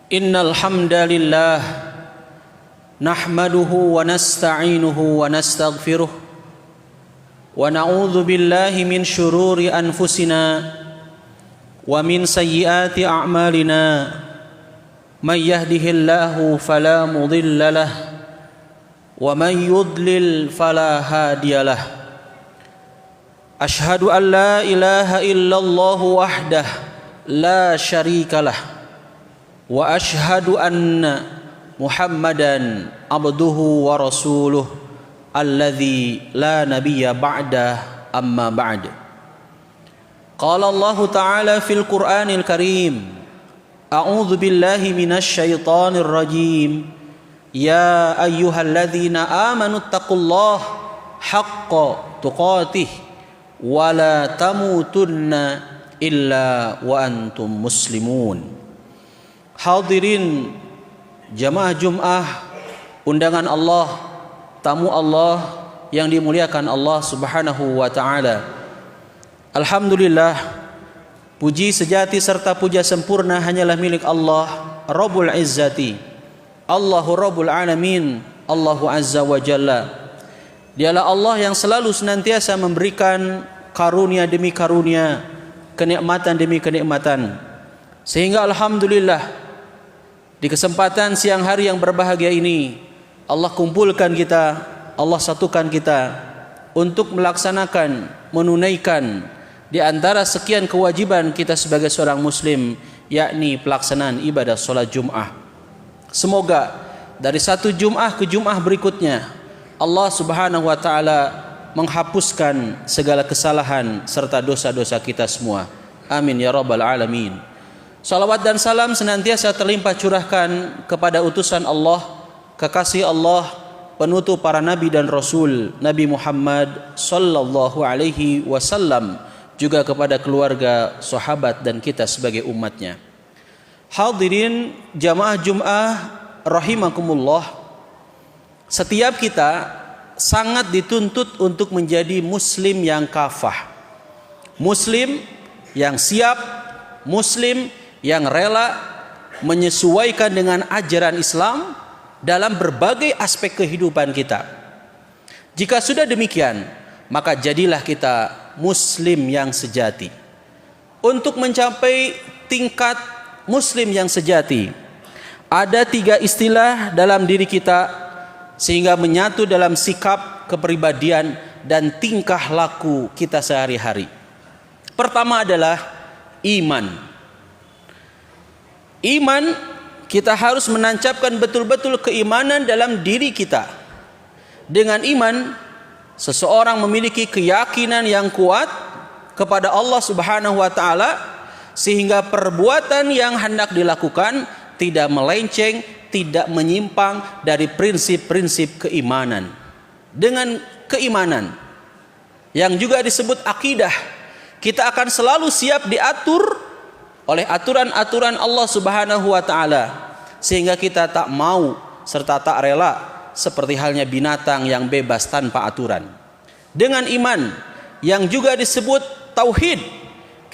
Innal hamdalillah nahmaduhu wa nasta'inuhu wa nastaghfiruh wa na'udzu billahi min shururi anfusina wa min sayyiati a'malina may yahdihillahu fala mudilla lah wa man yudlil fala hadiyalah. Ashhadu an la ilaha illallah wahdah la syarikalah wa ashhadu anna Muhammadan abduhu wa rasuluh alladzi la nabiyya ba'da amma ba'd. Qala Allah ta'ala fil Qur'anil Karim, a'udzu billahi minasy syaithanir rajim, ya ayyuhalladzina amanu taqullaha haqqa tuqatih wa la tamutunna illa wa antum muslimun. Hadirin jamaah Jum'ah, undangan Allah, tamu Allah yang dimuliakan Allah Subhanahu wa taala. Alhamdulillah, puji sejati serta puja sempurna hanyalah milik Allah Rabbul Izzati, Allahu Rabbul Alamin, Allahu Azza wa Jalla. Dialah Allah yang selalu senantiasa memberikan karunia demi karunia, kenikmatan demi kenikmatan, sehingga alhamdulillah di kesempatan siang hari yang berbahagia ini Allah kumpulkan kita, Allah satukan kita untuk melaksanakan, menunaikan di antara sekian kewajiban kita sebagai seorang muslim, yakni pelaksanaan ibadah salat Jum'ah. Semoga dari satu Jum'ah ke Jum'ah berikutnya Allah Subhanahu wa taala menghapuskan segala kesalahan serta dosa-dosa kita semua. Amin ya rabbal alamin. Salawat dan salam senantiasa terlimpah curahkan kepada utusan Allah, kekasih Allah, penutup para nabi dan rasul, Nabi Muhammad sallallahu alaihi wasallam, juga kepada keluarga, sahabat dan kita sebagai umatnya. Hadirin jamaah Jum'ah rahimakumullah, setiap kita sangat dituntut untuk menjadi muslim yang kafah, muslim yang siap, muslim yang rela menyesuaikan dengan ajaran Islam dalam berbagai aspek kehidupan kita. Jika sudah demikian, maka jadilah kita muslim yang sejati. Untuk mencapai tingkat muslim yang sejati, ada 3 istilah dalam diri kita sehingga menyatu dalam sikap, kepribadian dan tingkah laku kita sehari-hari. Pertama adalah iman. Iman, kita harus menancapkan betul-betul keimanan dalam diri kita. Dengan iman, seseorang memiliki keyakinan yang kuat kepada Allah Subhanahu wa taala sehingga perbuatan yang hendak dilakukan tidak melenceng, tidak menyimpang dari prinsip-prinsip keimanan. Dengan keimanan yang juga disebut akidah, kita akan selalu siap diatur oleh aturan-aturan Allah Subhanahu wa taala, sehingga kita tak mau serta tak rela seperti halnya binatang yang bebas tanpa aturan. Dengan iman yang juga disebut tauhid,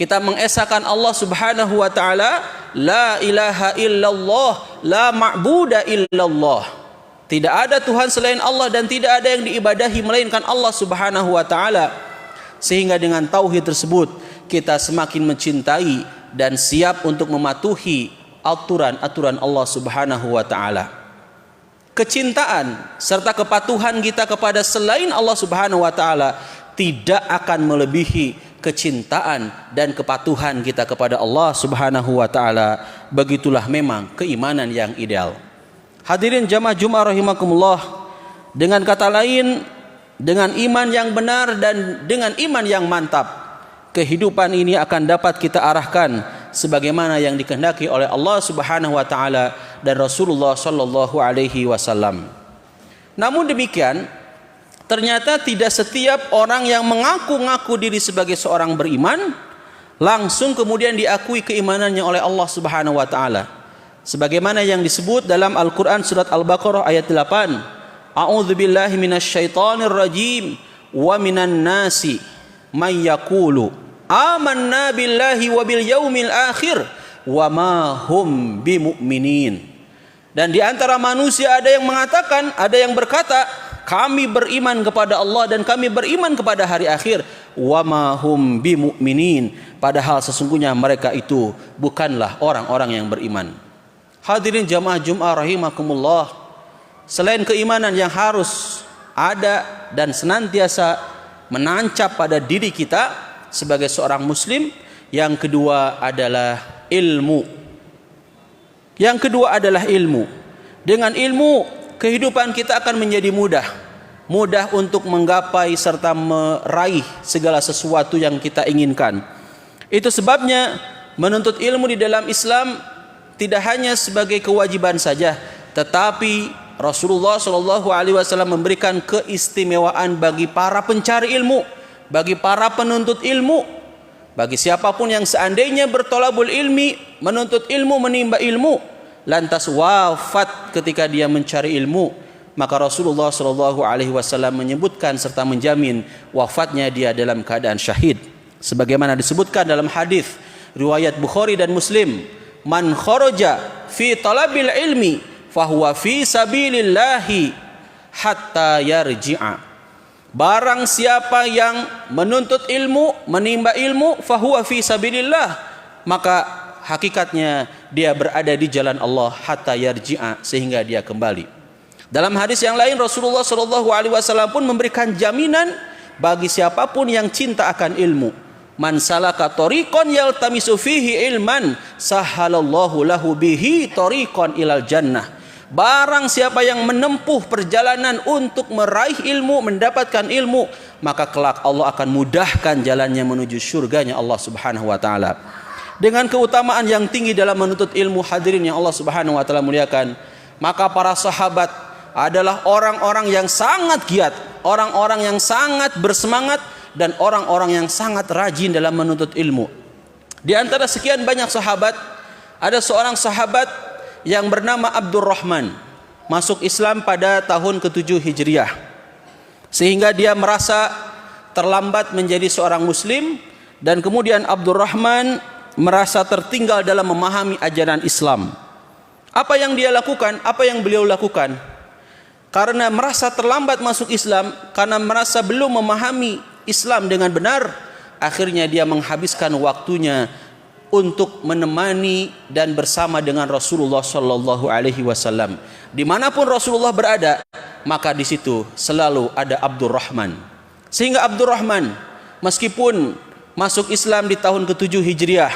kita mengesahkan Allah Subhanahu wa taala, la ilaha illallah, la ma'buda illallah. Tidak ada Tuhan selain Allah dan tidak ada yang diibadahi melainkan Allah Subhanahu wa taala. Sehingga dengan tauhid tersebut kita semakin mencintai dan siap untuk mematuhi aturan-aturan Allah Subhanahu wa taala. Kecintaan serta kepatuhan kita kepada selain Allah Subhanahu wa taala tidak akan melebihi kecintaan dan kepatuhan kita kepada Allah Subhanahu wa taala. Begitulah memang keimanan yang ideal. Hadirin jamaah Jum'ah rahimakumullah, dengan kata lain, dengan iman yang benar dan dengan iman yang mantap, kehidupan ini akan dapat kita arahkan sebagaimana yang dikehendaki oleh Allah Subhanahu wa taala dan Rasulullah sallallahu alaihi wasallam. Namun demikian, ternyata tidak setiap orang yang mengaku-ngaku diri sebagai seorang beriman langsung kemudian diakui keimanannya oleh Allah Subhanahu wa taala. Sebagaimana yang disebut dalam Al-Qur'an surat Al-Baqarah ayat 8, a'udzubillahi minasyaitonir rajim wa minan nasi may yaqulu amanna billahi wa bil yaumil akhir wa ma hum bimu'minin. Dan di antara manusia ada yang mengatakan, ada yang berkata, kami beriman kepada Allah dan kami beriman kepada hari akhir, wa ma hum bimu'minin, padahal sesungguhnya mereka itu bukanlah orang-orang yang beriman. Hadirin jamaah Jumat rahimakumullah, selain keimanan yang harus ada dan senantiasa menancap pada diri kita sebagai seorang muslim, yang kedua adalah ilmu. Yang kedua adalah ilmu. Dengan ilmu, kehidupan kita akan menjadi mudah untuk menggapai serta meraih segala sesuatu yang kita inginkan. Itu sebabnya menuntut ilmu di dalam Islam tidak hanya sebagai kewajiban saja, tetapi Rasulullah SAW memberikan keistimewaan bagi para pencari ilmu, bagi para penuntut ilmu. Bagi siapapun yang seandainya bertolabul ilmi, menuntut ilmu, menimba ilmu, lantas wafat ketika dia mencari ilmu, maka Rasulullah SAW menyebutkan serta menjamin wafatnya dia dalam keadaan syahid. Sebagaimana disebutkan dalam hadis riwayat Bukhari dan Muslim, man kharaja fi talabil ilmi fahuwa fi sabilillahi hatta yarji'a. Barang siapa yang menuntut ilmu, menimba ilmu, fahuwa fi sabilillah, maka hakikatnya dia berada di jalan Allah hatta yarji'a, sehingga dia kembali. Dalam hadis yang lain Rasulullah SAW pun memberikan jaminan bagi siapapun yang cinta akan ilmu. Man salaka tariqan yaltamisu fihi ilman sahhalallahu lahu bihi tariqan ilal jannah. Barang siapa yang menempuh perjalanan untuk meraih ilmu, mendapatkan ilmu, maka kelak Allah akan mudahkan jalannya menuju surganya Allah Subhanahu wa taala. Dengan keutamaan yang tinggi dalam menuntut ilmu, hadirin yang Allah Subhanahu wa taala muliakan, maka para sahabat adalah orang-orang yang sangat giat, orang-orang yang sangat bersemangat, dan orang-orang yang sangat rajin dalam menuntut ilmu. Di antara sekian banyak sahabat, ada seorang sahabat yang bernama Abdurrahman, masuk Islam pada tahun ke-7 Hijriah, sehingga dia merasa terlambat menjadi seorang muslim, dan kemudian Abdurrahman merasa tertinggal dalam memahami ajaran Islam. Apa yang dia lakukan? Apa yang beliau lakukan? Karena merasa terlambat masuk Islam, karena merasa belum memahami Islam dengan benar, akhirnya dia menghabiskan waktunya untuk menemani dan bersama dengan Rasulullah Shallallahu Alaihi Wasallam. Dimanapun Rasulullah berada, maka di situ selalu ada Abdurrahman. Sehingga Abdurrahman, meskipun masuk Islam di tahun ke-7 Hijriah,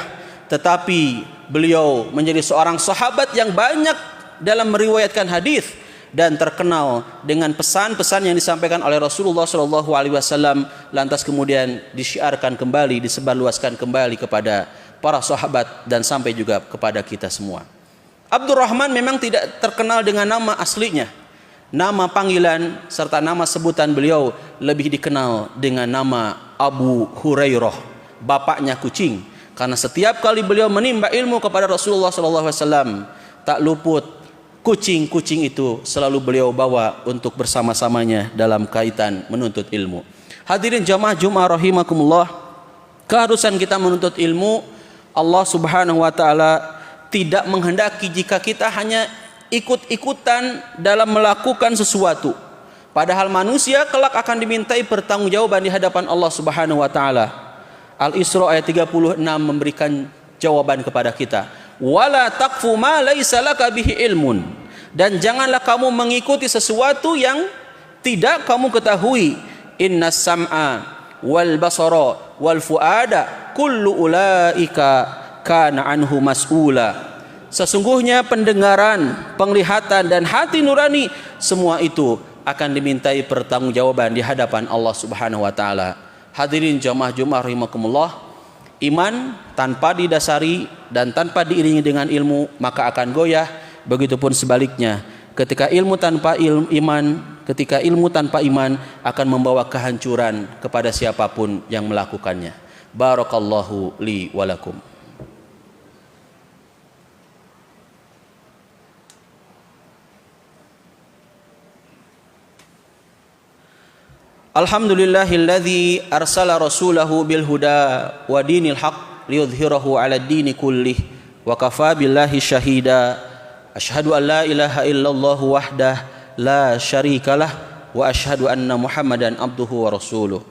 tetapi beliau menjadi seorang sahabat yang banyak dalam meriwayatkan hadis dan terkenal dengan pesan-pesan yang disampaikan oleh Rasulullah Shallallahu Alaihi Wasallam, lantas kemudian disiarkan kembali, disebarluaskan kembali kepada para sahabat dan sampai juga kepada kita semua. Abdurrahman memang tidak terkenal dengan nama aslinya. Nama panggilan serta nama sebutan beliau lebih dikenal dengan nama Abu Hurairah, bapaknya kucing. Karena setiap kali beliau menimba ilmu kepada Rasulullah SAW, tak luput kucing-kucing itu selalu beliau bawa untuk bersama-samanya dalam kaitan menuntut ilmu. Hadirin jamaah Jumat rahimakumullah, keharusan kita menuntut ilmu, Allah Subhanahu wa taala tidak menghendaki jika kita hanya ikut-ikutan dalam melakukan sesuatu. Padahal manusia kelak akan dimintai pertanggungjawaban di hadapan Allah Subhanahu wa taala. Al-Isra ayat 36 memberikan jawaban kepada kita. Wala taqfu ma laisa laka bihi ilmun. Dan janganlah kamu mengikuti sesuatu yang tidak kamu ketahui. Innas sam'a wal basara wal fuada kullu ulaika kana anhu mas'ula. Sesungguhnya pendengaran, penglihatan dan hati nurani, semua itu akan dimintai pertanggungjawaban di hadapan Allah Subhanahu wa taala. Hadirin jamaah Jumat rahimakumullah, iman tanpa didasari dan tanpa diiringi dengan ilmu maka akan goyah. Begitupun sebaliknya, ketika ilmu tanpa ilmu tanpa iman akan membawa kehancuran kepada siapapun yang melakukannya. Barakallahu li wa lakum. Alhamdulillahilladzi arsala rasulahu bil huda wa dinil haq liyudhhirahu 'ala ad-dini kullih wa kafa billahi syahida asyhadu an la ilaha illallah wahdah la syarikalah wa asyhadu anna Muhammadan abduhu wa rasuluh.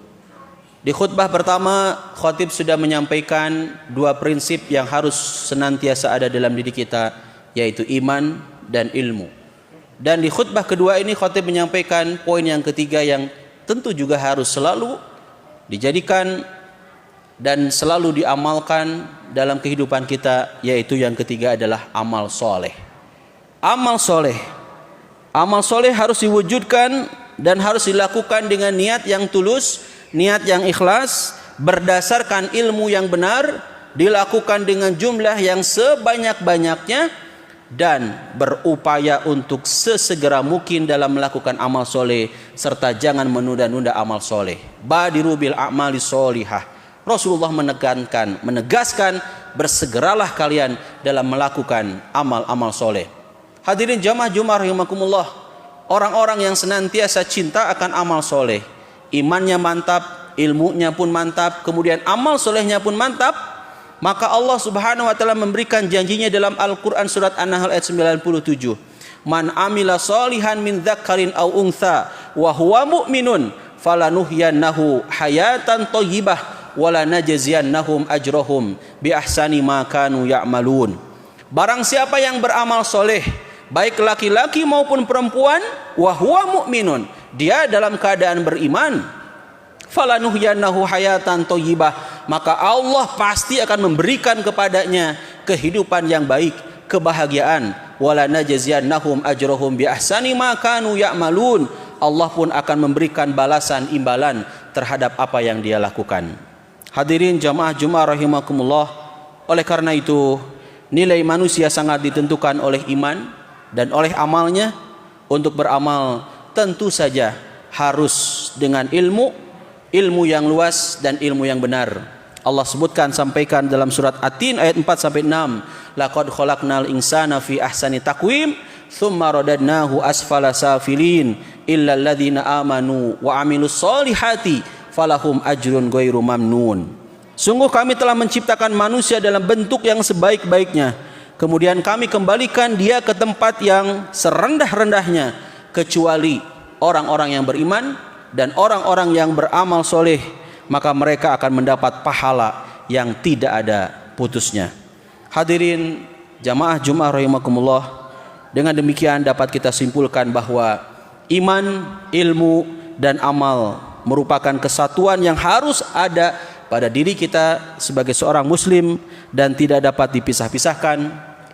Di khutbah pertama, khatib sudah menyampaikan dua prinsip yang harus senantiasa ada dalam diri kita, yaitu iman dan ilmu. Dan di khutbah kedua ini khatib menyampaikan poin yang ketiga yang tentu juga harus selalu dijadikan dan selalu diamalkan dalam kehidupan kita, yaitu yang ketiga adalah amal soleh. Amal soleh, amal soleh harus diwujudkan dan harus dilakukan dengan niat yang tulus, niat yang ikhlas, berdasarkan ilmu yang benar, dilakukan dengan jumlah yang sebanyak-banyaknya, dan berupaya untuk sesegera mungkin dalam melakukan amal soleh, serta jangan menunda-nunda amal soleh. Badiru bil a'mali solihah. Rasulullah menegaskan, bersegeralah kalian dalam melakukan amal-amal soleh. Hadirin jamaah Jumat rahimakumullah, orang-orang yang senantiasa cinta akan amal soleh, imannya mantap, ilmunya pun mantap, kemudian amal solehnya pun mantap, maka Allah Subhanahu wa taala memberikan janjinya dalam Al-Qur'an surat An-Nahl ayat 97. Man amila sholihan min dzakarin aw untha wa huwa mu'minun falanuhyannahu hayatan thayyibah wa lanajziyannahum ajrahum bi ahsani ma kanu ya'malun. Barang siapa yang beramal soleh, baik laki-laki maupun perempuan, wa huwa mu'minun, dia dalam keadaan beriman, falanuhyannahu hayatan thayyibah, maka Allah pasti akan memberikan kepadanya kehidupan yang baik, kebahagiaan. Wala najziyannahum ajrahum bi ahsani ma kanu ya'malun, Allah pun akan memberikan balasan imbalan terhadap apa yang dia lakukan. Hadirin jamaah Jumat rahimakumullah, oleh karena itu nilai manusia sangat ditentukan oleh iman dan oleh amalnya. Untuk beramal tentu saja harus dengan ilmu yang luas dan ilmu yang benar. Allah sebutkan, sampaikan dalam surat At-Tin ayat 4-6, laqad khalaqnal insana fi ahsani taqwim thumma radadnahu asfala safilin illa alladhina amanu wa amilus solihati falahum ajrun ghairu mamnun. Sungguh kami telah menciptakan manusia dalam bentuk yang sebaik-baiknya, kemudian kami kembalikan dia ke tempat yang serendah-rendahnya, kecuali orang-orang yang beriman dan orang-orang yang beramal soleh, maka mereka akan mendapat pahala yang tidak ada putusnya. Hadirin jamaah Jumat rahimakumullah, dengan demikian dapat kita simpulkan bahwa iman, ilmu, dan amal merupakan kesatuan yang harus ada pada diri kita sebagai seorang muslim dan tidak dapat dipisah-pisahkan.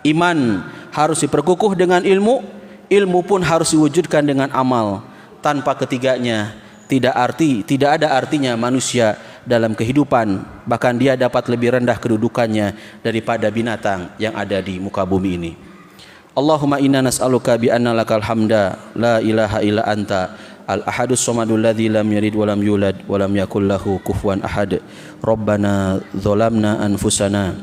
Iman harus diperkukuh dengan ilmu, ilmu pun harus diwujudkan dengan amal. Tanpa ketiganya tidak ada artinya manusia dalam kehidupan, bahkan dia dapat lebih rendah kedudukannya daripada binatang yang ada di muka bumi ini. Allahumma inna nas'aluka bi anna lakal hamda la ilaha illa anta al-ahadus samadul ladzi lam yalid wa lam yulad wa lam yakul lahu kufuwan ahad. Rabbana dzalamna anfusana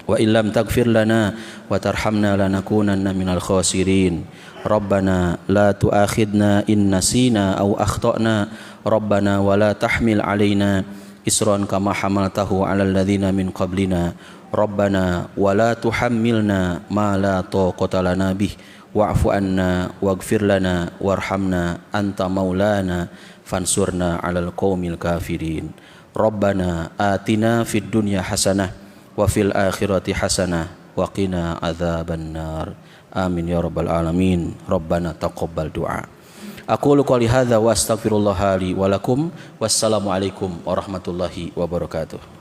wa illam taghfir lana wa tarhamna lanakunanna minal khasirin. Rabbana la tu'akhidna in nasina aw akhtana. Rabbana wa la tahmil alaina isran kama hamaltahu 'alal ladzina min qablina. Rabbana wa la tuhammilna ma la taqata lana bih wa'fu anna waghfir lana warhamna anta maulana fansurna 'alal qaumil kafirin. Rabbana atina fid dunya hasanah wa fil akhirati hasanah wa qina adzabannar. Amin ya rabbal alamin. Rabbana taqabbal du'a. Aqulu qouli hadza wa astaghfirullah li wa lakum. Wassalamu alaikum warahmatullahi wabarakatuh.